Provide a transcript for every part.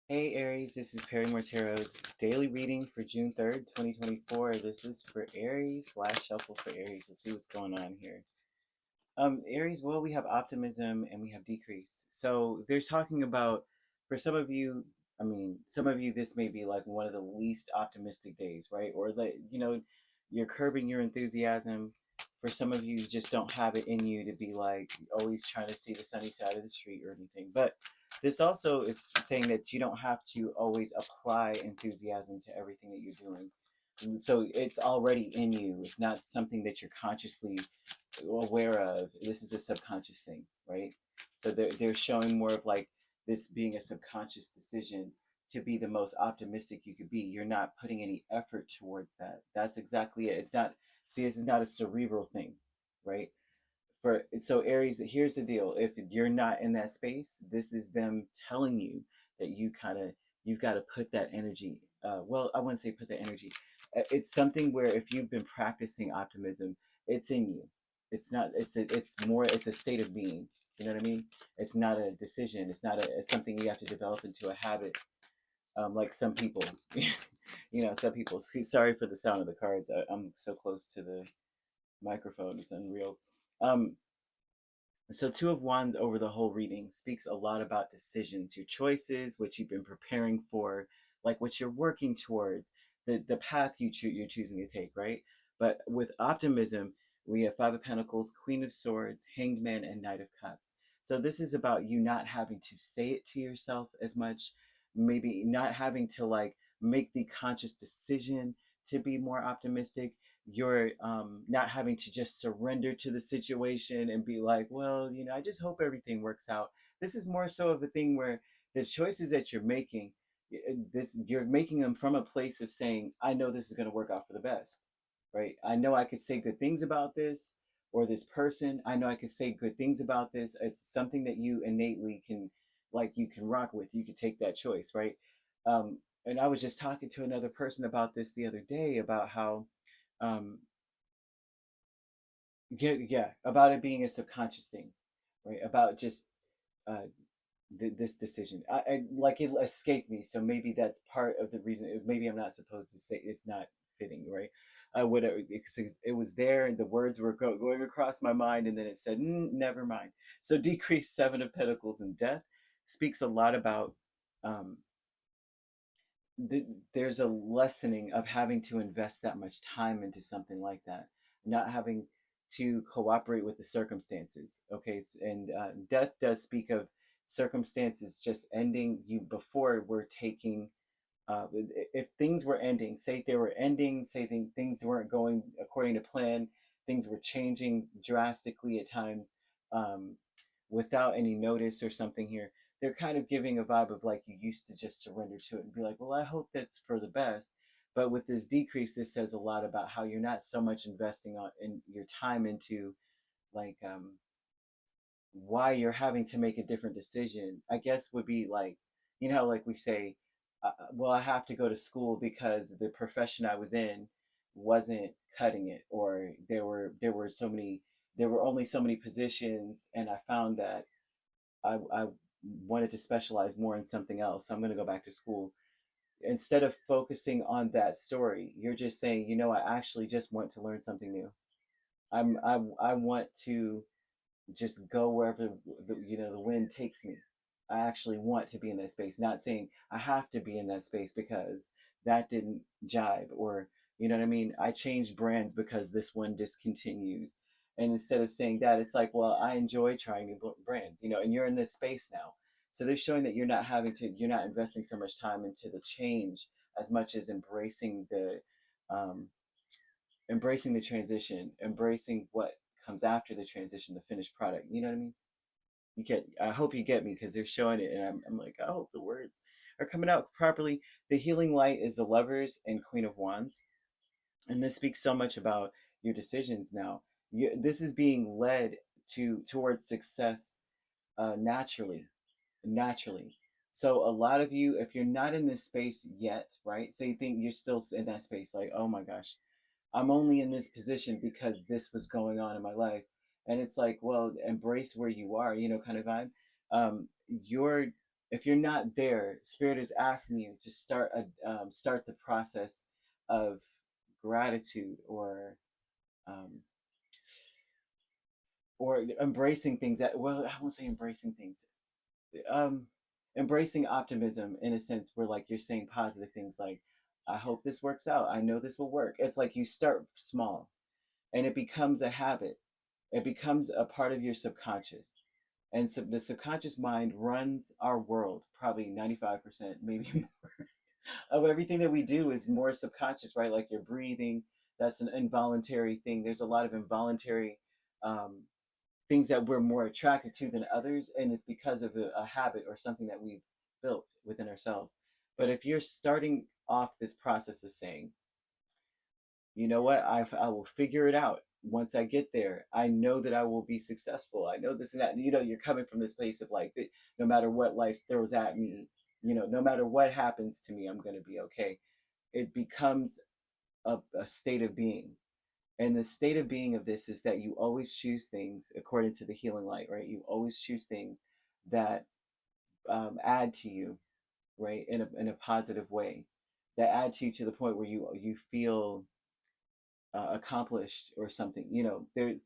Hey Aries, this is Perrymore Tarot's daily reading for June 3rd, 2024. This is for Aries, last shuffle for Aries. Let's see what's going on here. Aries, well, we have optimism and we have decrease. So they're talking about, for some of you, some of you, this may be like one of the least optimistic days, right? Or like, you're curbing your enthusiasm. For some of you, you just don't have it in you to be like always trying to see the sunny side of the street or anything. But this also is saying that you don't have to always apply enthusiasm to everything that you're doing. So it's already in you. It's not something that you're consciously aware of. This is a subconscious thing, right? So they're showing more of like this being a subconscious decision to be the most optimistic you could be. You're not putting any effort towards that. That's exactly it. It's not, see, this is not a cerebral thing, right? For so Aries, here's the deal. If you're not in that space, this is them telling you that you've got to put that energy, well, I wouldn't say put the energy. It's something where if you've been practicing optimism, it's in you. It's not, it's more, it's a state of being. You know what I mean? It's not a decision. It's something you have to develop into a habit. Like some people, some people, sorry for the sound of the cards. I'm so close to the microphone. It's unreal. Um, so Two of Wands over the whole reading speaks a lot about decisions, your choices, what you've been preparing for, like what you're working towards, the path you're choosing to take, right? But with optimism, we have Five of Pentacles, Queen of Swords, Hanged Man, and Knight of Cups. So this is about you not having to say it to yourself as much, maybe not having to like make the conscious decision to be more optimistic. You're not having to just surrender to the situation and be like, well, I just hope everything works out. This is more so of a thing where the choices that you're making, you're making them from a place of saying, I know this is going to work out for the best, right? I know I could say good things about this or this person. I know I could say good things about this. It's something that you innately can, like, you can rock with. You can take that choice, right? And I was just talking to another person about this the other day about how um yeah, about it being a subconscious thing, right? About just uh this decision, I like it escaped me, so maybe that's part of the reason. Maybe I'm not supposed to say, it's not fitting, right? Whatever, it was there and the words were going across my mind, and then it said, never mind. So decrease, Seven of Pentacles, and Death speaks a lot about um there's a lessening of having to invest that much time into something like that, not having to cooperate with the circumstances. Okay, and death does speak of circumstances just ending. You before were taking, if things were ending, say they were ending, say things weren't going according to plan, things were changing drastically at times, um, without any notice or something here. They're kind of giving a vibe of like you used to just surrender to it and be like, well, I hope that's for the best. But with this decrease, this says a lot about how you're not so much investing in your time into like why you're having to make a different decision. I guess would be like, like we say, well, I have to go to school because the profession I was in wasn't cutting it, or there were only so many positions, and I found that I wanted to specialize more in something else. So I'm going to go back to school. Instead of focusing on that story, you're just saying, I actually just want to learn something new. I want to just go wherever the wind takes me. I actually want to be in that space, not saying I have to be in that space because that didn't jibe, or you know what I mean. I changed brands because this one discontinued, and instead of saying that, it's like, well, I enjoy trying new brands, and you're in this space now. So they're showing that you're not investing so much time into the change as much as um, embracing the transition, embracing what comes after the transition, the finished product. You know what I mean? I hope you get me, because they're showing it, and I'm like, I hope the words are coming out properly. The healing light is the Lovers and Queen of Wands, and this speaks so much about your decisions now. This is being led towards success, naturally, naturally. So a lot of you, if you're not in this space yet, right? So you think you're still in that space, like, oh my gosh, I'm only in this position because this was going on in my life. And it's like, well, embrace where you are, kind of vibe. You're if you're not there, Spirit is asking you to start the process of gratitude, um, or embracing things that, well, I won't say embracing things, um, embracing optimism in a sense where like you're saying positive things like, I hope this works out. I know this will work. It's like you start small and it becomes a habit. It becomes a part of your subconscious. And so the subconscious mind runs our world, probably 95%, maybe more, of everything that we do is more subconscious, right? Like your breathing, that's an involuntary thing. There's a lot of involuntary um, things that we're more attracted to than others, and it's because of a habit or something that we've built within ourselves. But if you're starting off this process of saying, you know what, I will figure it out once I get there. I know that I will be successful. I know this and that. And, you're coming from this place of like, no matter what life throws at me, no matter what happens to me, I'm going to be okay. It becomes a state of being. And the state of being of this is that you always choose things according to the healing light, right? You always choose things that add to you, right, in a positive way, that add to you to the point where you feel accomplished or something. There,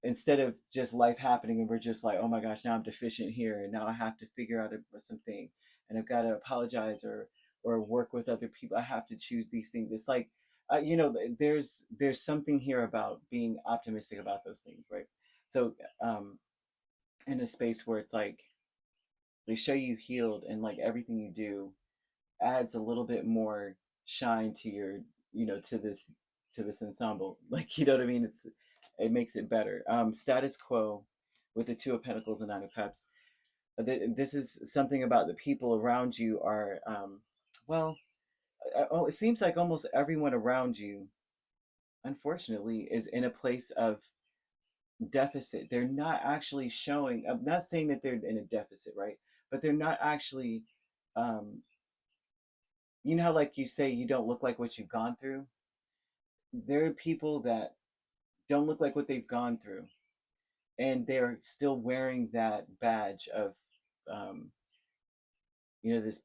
instead of just life happening and we're just like, oh my gosh, now I'm deficient here, and now I have to figure out something, and I've got to apologize or work with other people. I have to choose these things. It's like, there's something here about being optimistic about those things, right? So, in a space where it's like they show you healed, and like everything you do adds a little bit more shine to your, to this ensemble. Like, you know what I mean? It makes it better. Status quo with the Two of Pentacles and Nine of Cups. This is something about the people around you are, well, it seems like almost everyone around you, unfortunately, is in a place of deficit. They're not actually showing, I'm not saying that they're in a deficit, right? But they're not actually, um, how like you say you don't look like what you've gone through. There are people that don't look like what they've gone through, and they're still wearing that badge of, um, this,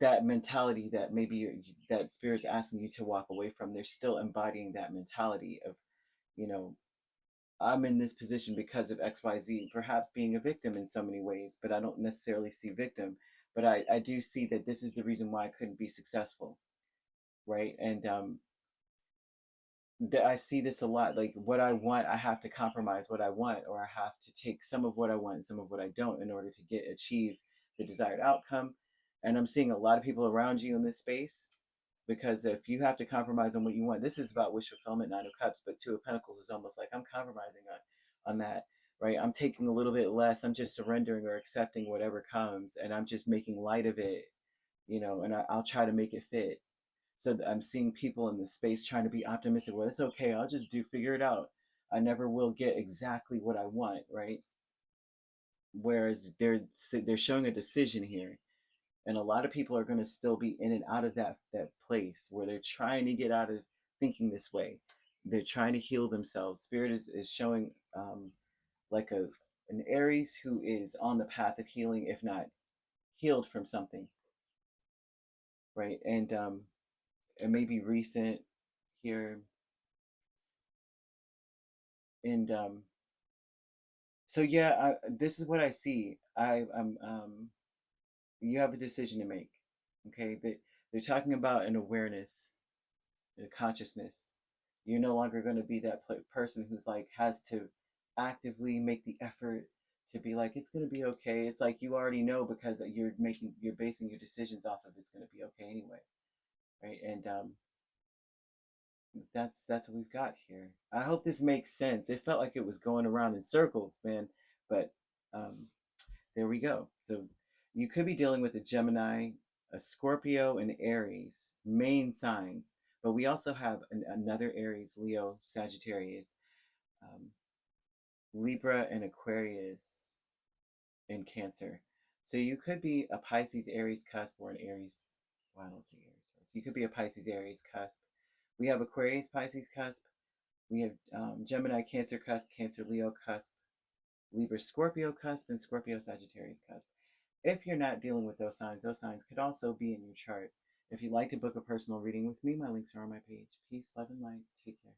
that mentality that maybe that Spirit's asking you to walk away from. They're still embodying that mentality of, you know I'm in this position because of XYZ, perhaps being a victim in so many ways, but I don't necessarily see victim. But I do see that this is the reason why I couldn't be successful, right? And I see this a lot. Like, what I want, I have to compromise what I want, or I have to take some of what I want and some of what I don't in order to achieve the desired outcome. And I'm seeing a lot of people around you in this space, because if you have to compromise on what you want, this is about wish fulfillment, Nine of Cups, but Two of Pentacles is almost like I'm compromising on that, right? I'm taking a little bit less. I'm just surrendering or accepting whatever comes, and I'm just making light of it, and I'll try to make it fit. So I'm seeing people in this space trying to be optimistic. Well, it's okay. I'll just figure it out. I never will get exactly what I want, right? Whereas they're showing a decision here, and a lot of people are going to still be in and out of that place where they're trying to get out of thinking this way. They're trying to heal themselves. Spirit is showing, like an Aries who is on the path of healing, if not healed from something, right? And it may be recent here. And so yeah, this is what I see. You have a decision to make. Okay, they're talking about an awareness, a consciousness. You're no longer going to be that person who's like has to actively make the effort to be like, it's going to be okay. It's like you already know, because you're basing your decisions off of it's going to be okay anyway, right? And that's what we've got here. I hope this makes sense. It felt like it was going around in circles, man, but um, there we go. So you could be dealing with a Gemini, a Scorpio, and Aries, main signs. But we also have another Aries, Leo, Sagittarius, um, Libra, and Aquarius, and Cancer. So you could be a Pisces, Aries cusp, or an Aries. Well, I don't see Aries. You could be a Pisces, Aries cusp. We have Aquarius, Pisces cusp. We have Gemini, Cancer cusp, Cancer, Leo cusp, Libra, Scorpio cusp, and Scorpio, Sagittarius cusp. If you're not dealing with those signs could also be in your chart. If you'd like to book a personal reading with me, my links are on my page. Peace, love, and light. Take care.